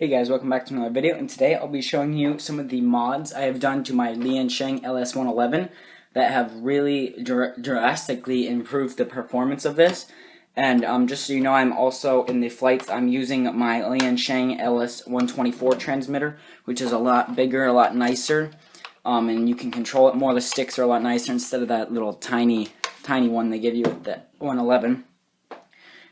Hey guys, welcome back to another video, and today I'll be showing you some of the mods I have done to my Lian Sheng LS-111 that have really drastically improved the performance of this. And just so you know, I'm also in the flights, I'm using my Lian Sheng LS-124 transmitter, which is a lot bigger, a lot nicer, and you can control it more. The sticks are a lot nicer instead of that little tiny one they give you with the 111.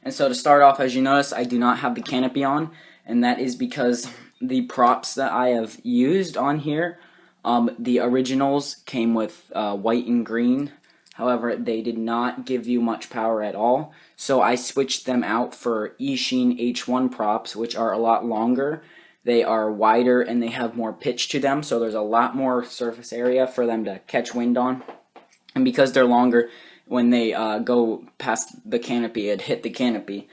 And so to start off, as you notice, I do not have the canopy on, and that is because the props that I have used on here, the originals came with white and green. However, they did not give you much power at all, so I switched them out for Lian H1 props, which are a lot longer. They are wider and they have more pitch to them, so there's a lot more surface area for them to catch wind on. And because they're longer, when they go past the canopy, it hit the canopy.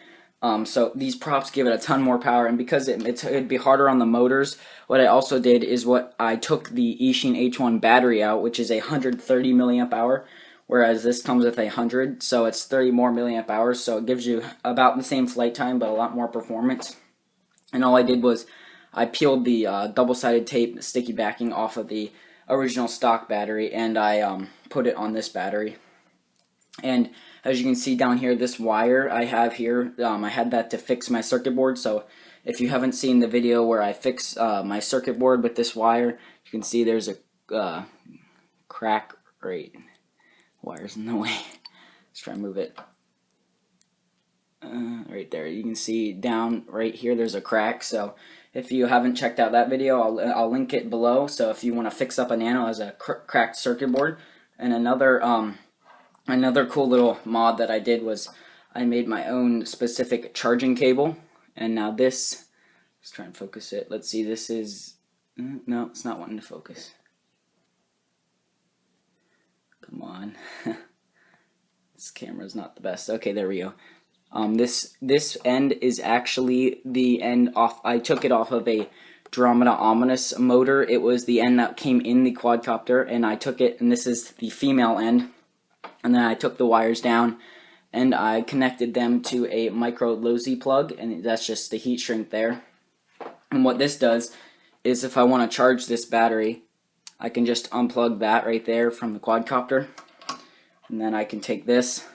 So these props give it a ton more power, and because it'd be harder on the motors, what I also did is I took the Lian H1 battery out, which is 130 milliamp hour, whereas this comes with 100, so it's 30 more milliamp hours, so it gives you about the same flight time, but a lot more performance. And all I did was I peeled the double-sided tape sticky backing off of the original stock battery, and I put it on this battery. And as you can see down here, this wire I have here, I had that to fix my circuit board. So if you haven't seen the video where I fix my circuit board with this wire, you can see there's a crack. Wire's in the way. Let's try and move it. Right there, you can see down right here there's a crack. So if you haven't checked out that video, I'll link it below. So if you want to fix up a Nano as a cracked circuit board. And another cool little mod that I did was I made my own specific charging cable. And now this, let's try and focus it. Let's see, this is, no, it's not wanting to focus. Come on. This camera's not the best. Okay, there we go. This end is actually the end off. I took it off of a Andromeda Omnis motor. It was the end that came in the quadcopter, and I took it, and this is the female end. And then I took the wires down and I connected them to a micro LOSI plug, and that's just the heat shrink there. And what this does is if I want to charge this battery, I can just unplug that right there from the quadcopter, and then I can take this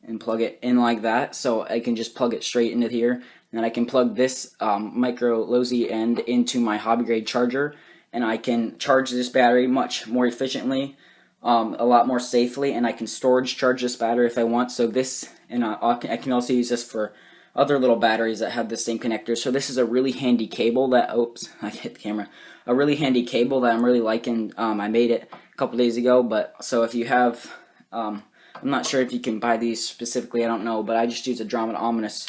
and plug it in like that, so I can just plug it straight into here. And then I can plug this micro LOSI end into my hobby grade charger, and I can charge this battery much more efficiently, a lot more safely, and I can storage charge this battery if I want. So this, and I can also use this for other little batteries that have the same connector. So this is a really handy cable that, oops, I hit the camera, a really handy cable that I'm really liking. I made it a couple days ago, but so if you have, I'm not sure if you can buy these specifically, I don't know, but I just use a Andromeda Omnis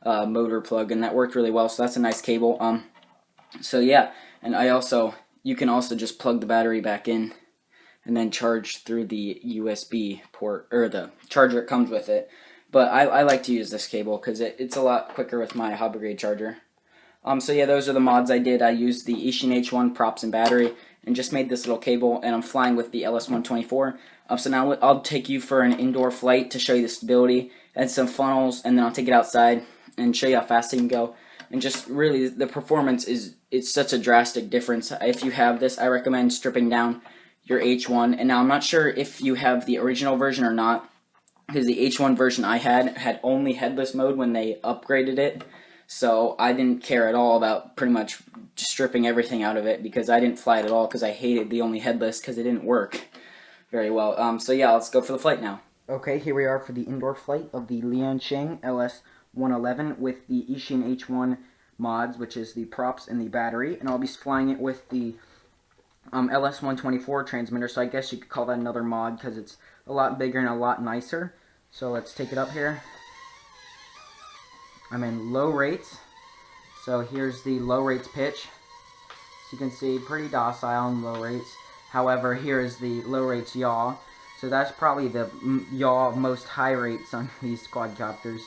motor plug, and that worked really well, so that's a nice cable. So yeah, and you can also just plug the battery back in and then charge through the USB port, or the charger it comes with it. But I like to use this cable because it's a lot quicker with my hobby grade charger. So yeah, those are the mods I did. I used the Lian H1 props and battery and just made this little cable, and I'm flying with the LS-124. So now I'll take you for an indoor flight to show you the stability and some funnels, and then I'll take it outside and show you how fast it can go. And just really, the performance it's such a drastic difference. If you have this, I recommend stripping down your H1. And now I'm not sure if you have the original version or not, because the H1 version I had only headless mode when they upgraded it, so I didn't care at all about pretty much stripping everything out of it, because I didn't fly it at all because I hated the only headless because it didn't work very well. So yeah, let's go for the flight now. Okay, here we are for the indoor flight of the Lian Sheng LS-111 with the Lian H1 mods, which is the props and the battery, and I'll be flying it with the LS-124 transmitter, so I guess you could call that another mod because it's a lot bigger and a lot nicer. So let's take it up here. I'm in low rates, so here's the low rates pitch. So you can see pretty docile in low rates. However, here is the low rates yaw. So that's probably the yaw most high rates on these quadcopters.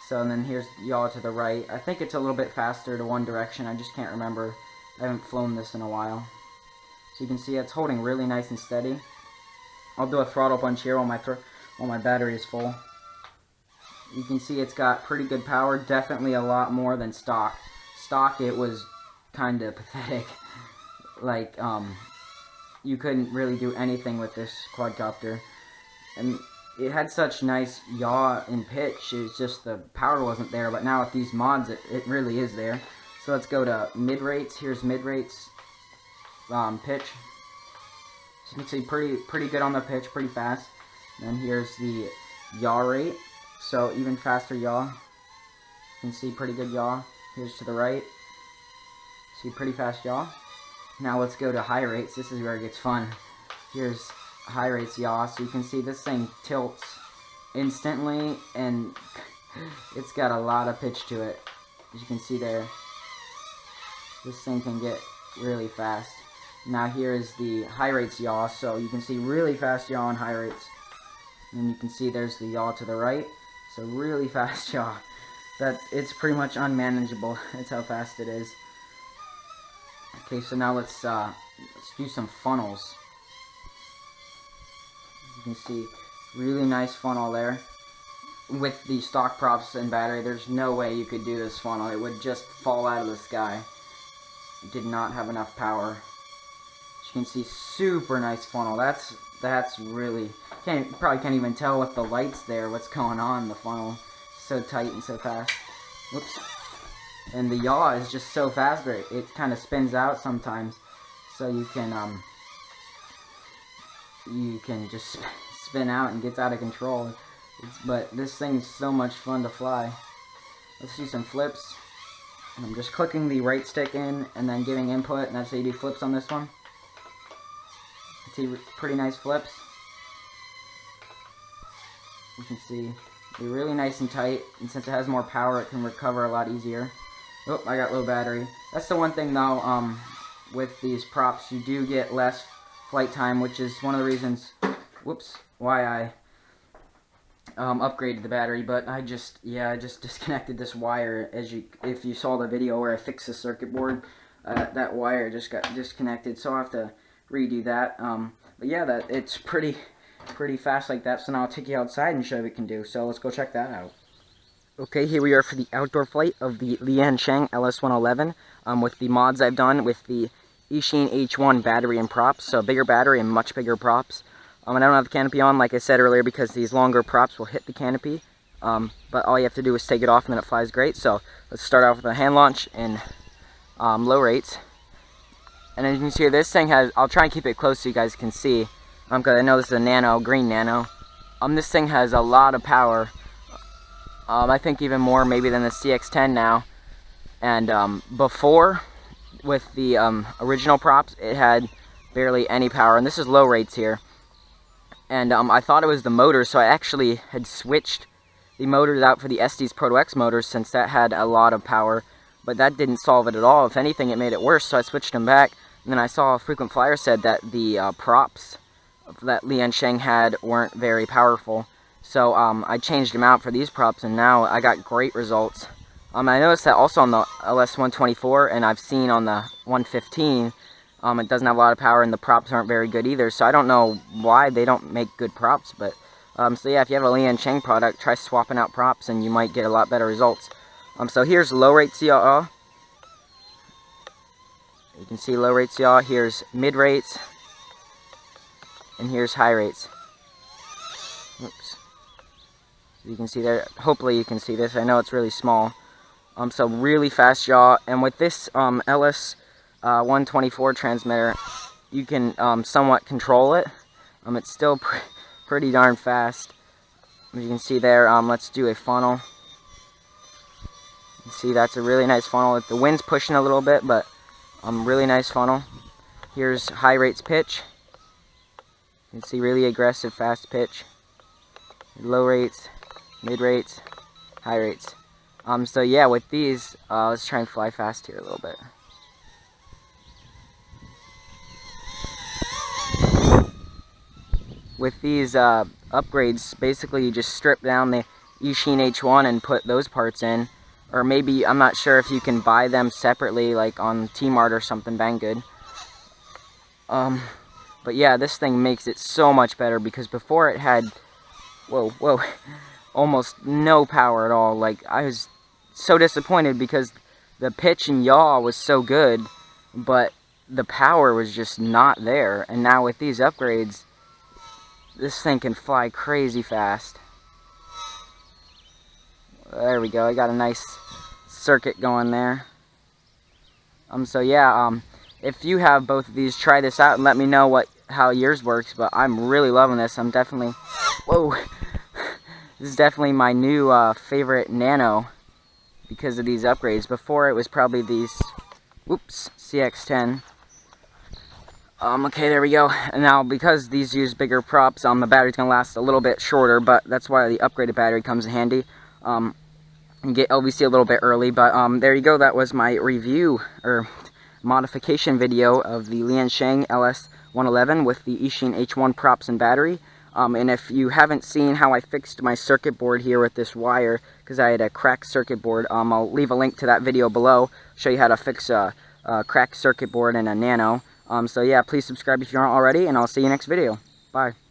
So and then here's yaw to the right. I think it's a little bit faster to one direction. I just can't remember. I haven't flown this in a while. So you can see it's holding really nice and steady. I'll do a throttle punch here while my battery is full. You can see it's got pretty good power, definitely a lot more than stock. stock it was kind of pathetic. Like, you couldn't really do anything with this quadcopter. And it had such nice yaw and pitch, it was just the power wasn't there, but now with these mods, it really is there. So let's go to mid-rates. Here's mid-rates pitch. So you can see pretty good on the pitch, pretty fast. And then here's the yaw rate, so even faster yaw. You can see pretty good yaw. Here's to the right. See pretty fast yaw. Now let's go to high rates. This is where it gets fun. Here's high rates yaw, so you can see this thing tilts instantly, and it's got a lot of pitch to it. As you can see there, this thing can get really fast. Now here is the high rates yaw, so you can see really fast yaw on high rates. And you can see there's the yaw to the right, so really fast yaw. It's pretty much unmanageable. That's how fast it is. Okay, so now let's do some funnels. You can see really nice funnel there. With the stock props and battery, there's no way you could do this funnel. It would just fall out of the sky. It did not have enough power. As you can see, super nice funnel. That's really, probably can't even tell with the lights there what's going on in the funnel. So tight and so fast. Whoops. And the yaw is just so fast, but it kind of spins out sometimes. So you can just spin out and gets out of control. But this thing is so much fun to fly. Let's do some flips. And I'm just clicking the right stick in and then giving input, and that's how you do flips on this one. See, pretty nice flips. You can see they're really nice and tight, and since it has more power, it can recover a lot easier. Oh, I got low battery. That's the one thing though, with these props, you do get less flight time, which is one of the reasons, whoops, why I upgraded the battery. But I just disconnected this wire. If you saw the video where I fixed the circuit board, that wire just got disconnected, so I have to redo that. But yeah, it's pretty fast like that. So now I'll take you outside and show you what it can do. So let's go check that out. Okay, here we are for the outdoor flight of the Lian Sheng LS-111 with the mods I've done with the Eachine H1 battery and props. So bigger battery and much bigger props. I don't have the canopy on, like I said earlier, because these longer props will hit the canopy. But all you have to do is take it off and then it flies great. So let's start off with a hand launch in low rates. And as you can see, this thing has, I'll try and keep it close so you guys can see, because I know this is a nano, green nano. This thing has a lot of power. I think even more maybe than the CX-10 now. And before, with the original props, it had barely any power. And this is low rates here. And I thought it was the motor, so I actually had switched the motors out for the Estes Proto X motors, since that had a lot of power. But that didn't solve it at all. If anything, it made it worse, so I switched them back. And then I saw a frequent flyer said that the props that Lian Sheng had weren't very powerful. So I changed them out for these props, and now I got great results. I noticed that also on the LS-124, and I've seen on the 115, it doesn't have a lot of power, and the props aren't very good either. So I don't know why they don't make good props. But so yeah, if you have a Lian Sheng product, try swapping out props, and you might get a lot better results. So here's low rates yaw. You can see low rates yaw. Here's mid rates, and here's high rates. Oops. So you can see there. Hopefully you can see this. I know it's really small. So really fast yaw, and with this LS-124 transmitter, you can somewhat control it. It's still pretty darn fast. As you can see there, let's do a funnel. You see, that's a really nice funnel. The wind's pushing a little bit, but really nice funnel. Here's high rates pitch. You can see really aggressive, fast pitch. Low rates, mid rates, high rates. So yeah, with these, let's try and fly fast here a little bit. With these upgrades, basically you just strip down the Eachine H1 and put those parts in. Or maybe, I'm not sure if you can buy them separately, like on T-Mart or something, Banggood. But yeah, this thing makes it so much better, because before it had, almost no power at all. Like, I was so disappointed because the pitch and yaw was so good, but the power was just not there. And now with these upgrades, this thing can fly crazy fast. There we go. I got a nice circuit going there. So yeah, if you have both of these, try this out and let me know how yours works. But I'm really loving this. I'm definitely, whoa, this is definitely my new favorite Nano because of these upgrades. Before it was probably these, whoops, CX-10. Okay, there we go. And now because these use bigger props, the battery's gonna last a little bit shorter, but that's why the upgraded battery comes in handy. And get LVC a little bit early, but there you go. That was my review or modification video of the Lian Sheng LS-111 with the Eachine H1 props and battery. And if you haven't seen how I fixed my circuit board here with this wire, because I had a cracked circuit board, I'll leave a link to that video below, show you how to fix a cracked circuit board in a Nano. So yeah, please subscribe if you aren't already, and I'll see you next video. Bye.